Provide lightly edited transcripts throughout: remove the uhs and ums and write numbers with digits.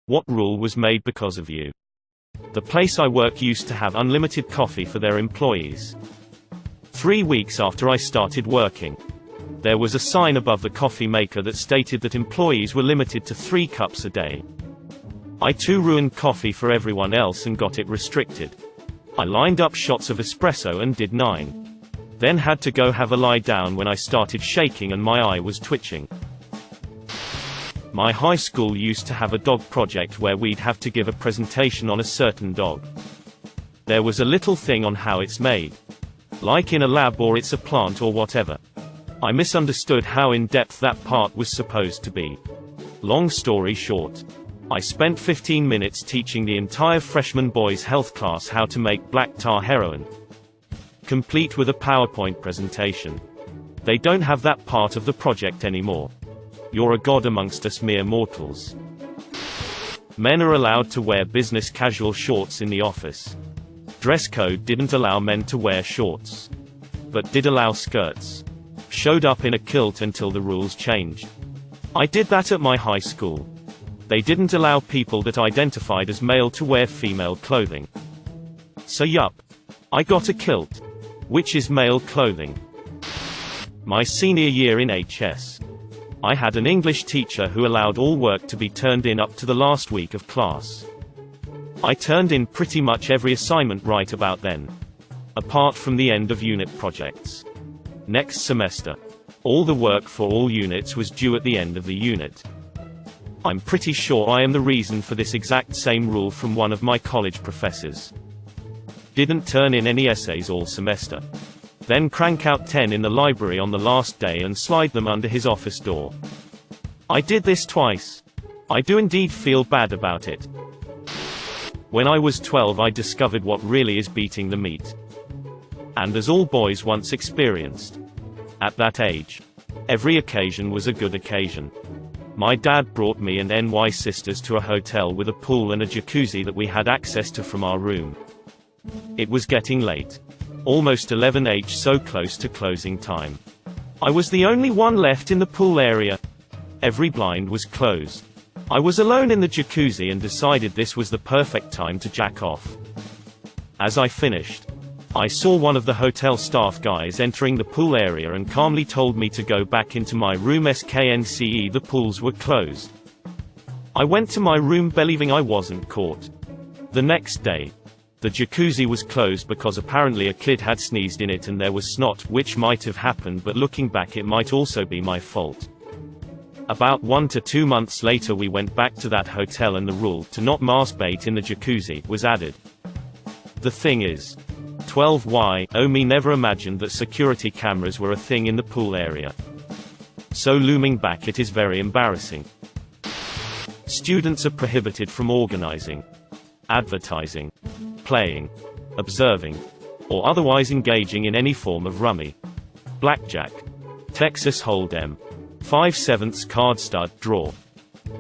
What rule was made because of you? The place I work used to have unlimited coffee for their employees. 3 weeks after I started working, there was a sign above the coffee maker that stated that employees were limited to 3 cups a day. I too ruined coffee for everyone else and got it restricted. I lined up shots of espresso and did 9. Then had to go have a lie down when I started shaking and my eye was twitching. My high school used to have a dog project where we'd have to give a presentation on a certain dog. There was a little thing on how it's made. Like in a lab or it's a plant or whatever. I misunderstood how in-depth that part was supposed to be. Long story short, I spent 15 minutes teaching the entire freshman boys' health class how to make black tar heroin, complete with a PowerPoint presentation. They don't have that part of the project anymore. You're a god amongst us mere mortals. Men are allowed to wear business casual shorts in the office. Dress code didn't allow men to wear shorts, but did allow skirts. Showed up in a kilt until the rules changed. I did that at my high school. They didn't allow people that identified as male to wear female clothing. So yup. I got a kilt, which is male clothing. My senior year in HS, I had an English teacher who allowed all work to be turned in up to the last week of class. I turned in pretty much every assignment right about then, apart from the end of unit projects. Next semester, all the work for all units was due at the end of the unit. I'm pretty sure I am the reason for this exact same rule from one of my college professors. Didn't turn in any essays all semester. Then crank out 10 in the library on the last day and slide them under his office door. I did this twice. I do indeed feel bad about it. When I was 12 I discovered what really is beating the meat. And as all boys once experienced. At that age, every occasion was a good occasion. My dad brought me and NY sisters to a hotel with a pool and a jacuzzi that we had access to from our room. It was getting late. Almost 11h, so close to closing time. I was the only one left in the pool area. Every blind was closed. I was alone in the jacuzzi and decided this was the perfect time to jack off. As I finished, I saw one of the hotel staff guys entering the pool area and calmly told me to go back into my room. SKNCE, the pools were closed. I went to my room believing I wasn't caught. The next day, the jacuzzi was closed because apparently a kid had sneezed in it and there was snot, which might have happened, but looking back it might also be my fault. About 1 to 2 months later we went back to that hotel and the rule to not masturbate in the jacuzzi was added. The thing is, 12Y, oh me, never imagined that security cameras were a thing in the pool area. So looming back it is very embarrassing. Students are prohibited from organizing, advertising, playing, observing, or otherwise engaging in any form of rummy, blackjack, Texas Hold'em, 5/7 card stud draw,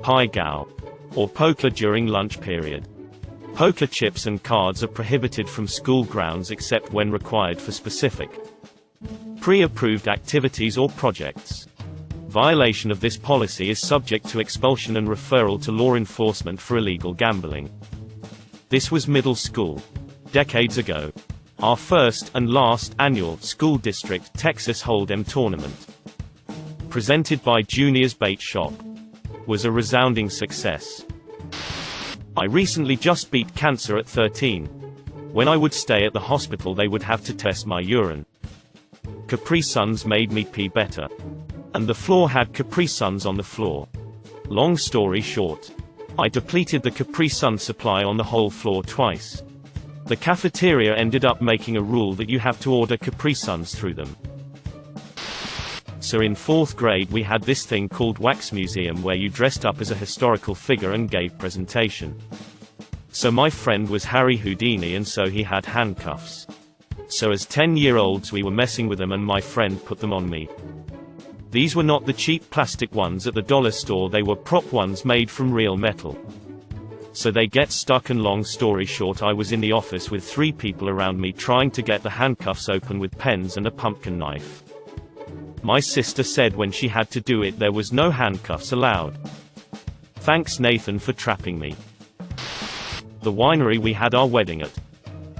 pai gow, or poker during lunch period. Poker chips and cards are prohibited from school grounds except when required for specific, pre-approved activities or projects. Violation of this policy is subject to expulsion and referral to law enforcement for illegal gambling. This was middle school. Decades ago. Our first and last annual school district Texas Hold'em tournament, presented by Junior's Bait Shop, was a resounding success. I recently just beat cancer at 13. When I would stay at the hospital they would have to test my urine. Capri Suns made me pee better. And the floor had Capri Suns on the floor. Long story short, I depleted the Capri Sun supply on the whole floor twice. The cafeteria ended up making a rule that you have to order Capri Suns through them. So in 4th grade we had this thing called Wax Museum where you dressed up as a historical figure and gave presentation. So my friend was Harry Houdini and so he had handcuffs. So as 10-year-olds we were messing with them and my friend put them on me. These were not the cheap plastic ones at the dollar store, they were prop ones made from real metal. So they get stuck and long story short I was in the office with 3 people around me trying to get the handcuffs open with pens and a pumpkin knife. My sister said when she had to do it there was no handcuffs allowed. Thanks Nathan for trapping me. The winery we had our wedding at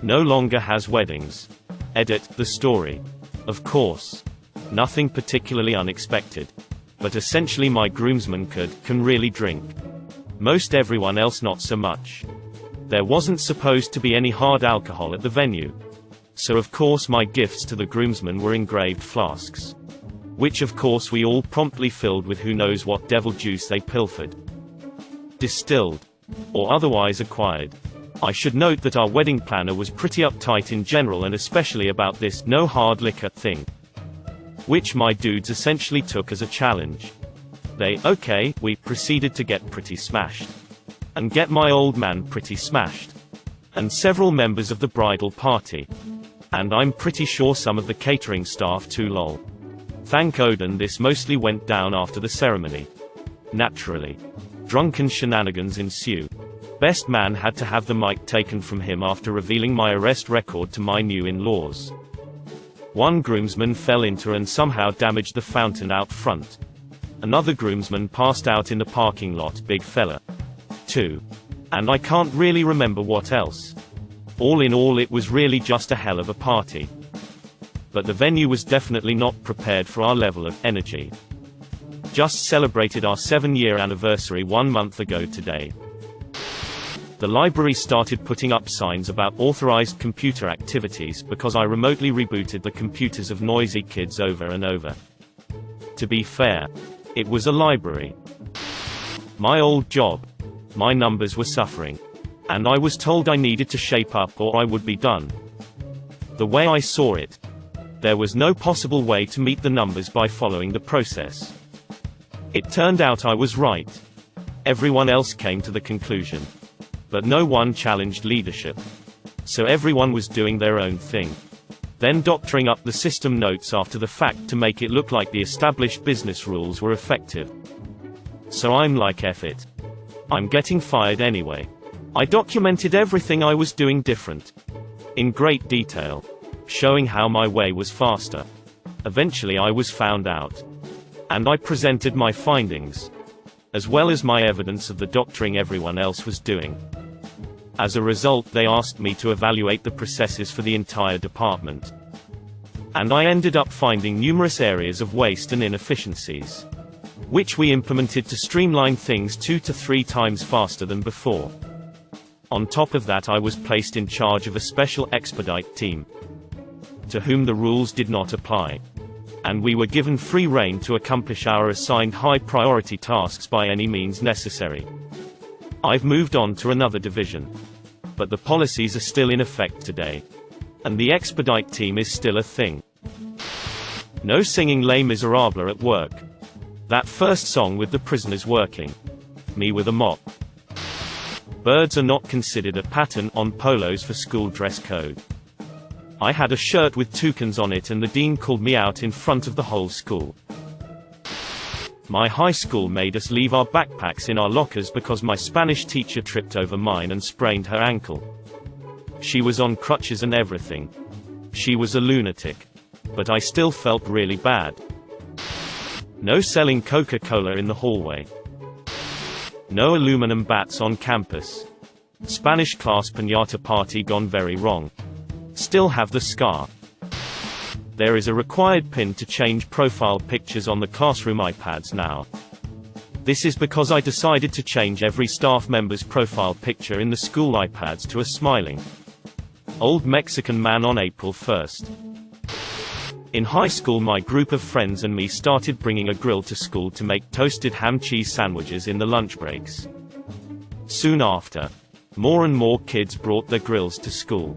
no longer has weddings. Edit, the story. Of course. Nothing particularly unexpected. But essentially my groomsmen can really drink. Most everyone else not so much. There wasn't supposed to be any hard alcohol at the venue. So of course my gifts to the groomsmen were engraved flasks. Which of course we all promptly filled with who knows what devil juice they pilfered. Distilled. Or otherwise acquired. I should note that our wedding planner was pretty uptight in general and especially about this no hard liquor thing. Which my dudes essentially took as a challenge. We proceeded to get pretty smashed. And get my old man pretty smashed. And several members of the bridal party. And I'm pretty sure some of the catering staff too lol. Thank Odin this mostly went down after the ceremony. Naturally. Drunken shenanigans ensue. Best man had to have the mic taken from him after revealing my arrest record to my new in-laws. One groomsman fell into and somehow damaged the fountain out front. Another groomsman passed out in the parking lot, big fella. Too. And I can't really remember what else. All in all it was really just a hell of a party. But the venue was definitely not prepared for our level of energy. Just celebrated our 7-year anniversary 1 month ago today. The library started putting up signs about authorized computer activities because I remotely rebooted the computers of noisy kids over and over. To be fair, it was a library. My old job. My numbers were suffering. And I was told I needed to shape up or I would be done. The way I saw it, there was no possible way to meet the numbers by following the process. It turned out I was right. Everyone else came to the conclusion. But no one challenged leadership. So everyone was doing their own thing. Then doctoring up the system notes after the fact to make it look like the established business rules were effective. So I'm like F it. I'm getting fired anyway. I documented everything I was doing different. In great detail. Showing how my way was faster. Eventually I was found out. And I presented my findings. As well as my evidence of the doctoring everyone else was doing. As a result they asked me to evaluate the processes for the entire department. And I ended up finding numerous areas of waste and inefficiencies. Which we implemented to streamline things 2 to 3 times faster than before. On top of that I was placed in charge of a special expedite team. To whom the rules did not apply. And we were given free rein to accomplish our assigned high-priority tasks by any means necessary. I've moved on to another division. But the policies are still in effect today. And the expedite team is still a thing. No singing Les Miserables at work. That first song with the prisoners working. Me with a mop. Birds are not considered a pattern on polos for school dress code. I had a shirt with toucans on it and the dean called me out in front of the whole school. My high school made us leave our backpacks in our lockers because my Spanish teacher tripped over mine and sprained her ankle. She was on crutches and everything. She was a lunatic. But I still felt really bad. No selling Coca-Cola in the hallway. No aluminum bats on campus. Spanish class piñata party gone very wrong. Still have the scar. There is a required pin to change profile pictures on the classroom iPads now. This is because I decided to change every staff member's profile picture in the school iPads to a smiling old Mexican man on April 1st. In high school my group of friends and me started bringing a grill to school to make toasted ham cheese sandwiches in the lunch breaks. Soon after, more and more kids brought their grills to school.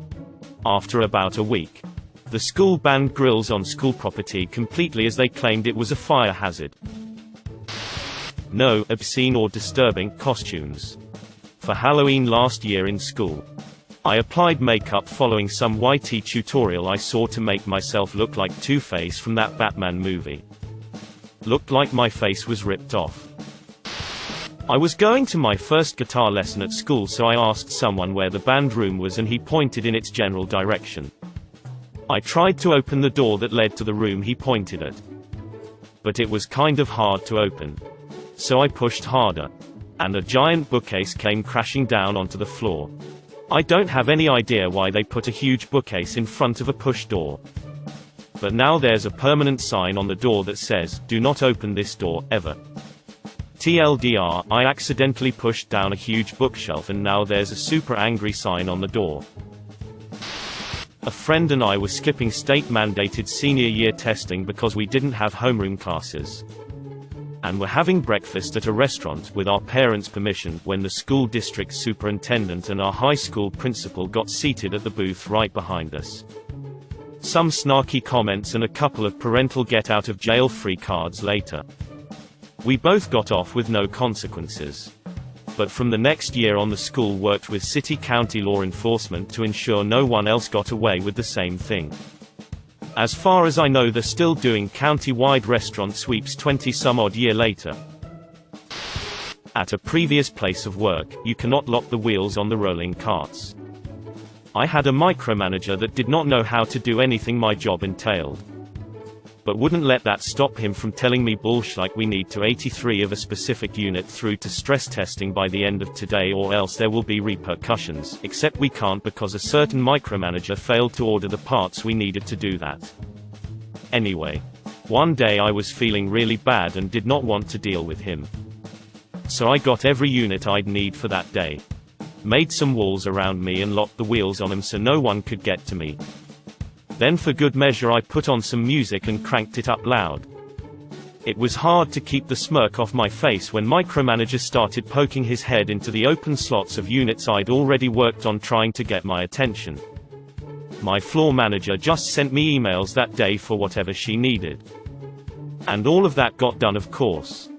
After about a week, the school banned grills on school property completely as they claimed it was a fire hazard. No obscene or disturbing costumes. For Halloween last year in school, I applied makeup following some YT tutorial I saw to make myself look like Two-Face from that Batman movie. Looked like my face was ripped off. I was going to my first guitar lesson at school, so I asked someone where the band room was and he pointed in its general direction. I tried to open the door that led to the room he pointed at. But it was kind of hard to open. So I pushed harder. and a giant bookcase came crashing down onto the floor. I don't have any idea why they put a huge bookcase in front of a push door. But now there's a permanent sign on the door that says, "Do not open this door, ever." TLDR, I accidentally pushed down a huge bookshelf and now there's a super angry sign on the door. A friend and I were skipping state-mandated senior year testing because we didn't have homeroom classes. And were having breakfast at a restaurant with our parents' permission when the school district superintendent and our high school principal got seated at the booth right behind us. Some snarky comments and a couple of parental get-out-of-jail-free cards later. We both got off with no consequences. But from the next year on, the school worked with city-county law enforcement to ensure no one else got away with the same thing. As far as I know, they're still doing county-wide restaurant sweeps 20-some-odd year later. At a previous place of work, you cannot lock the wheels on the rolling carts. I had a micromanager that did not know how to do anything my job entailed. But wouldn't let that stop him from telling me bullshit like we need to 83 of a specific unit through to stress testing by the end of today or else there will be repercussions, except we can't because a certain micromanager failed to order the parts we needed to do that. Anyway, one day I was feeling really bad and did not want to deal with him. So I got every unit I'd need for that day. Made some walls around me and locked the wheels on them so no one could get to me. Then for good measure I put on some music and cranked it up loud. It was hard to keep the smirk off my face when micromanager started poking his head into the open slots of units I'd already worked on trying to get my attention. My floor manager just sent me emails that day for whatever she needed. And all of that got done, of course.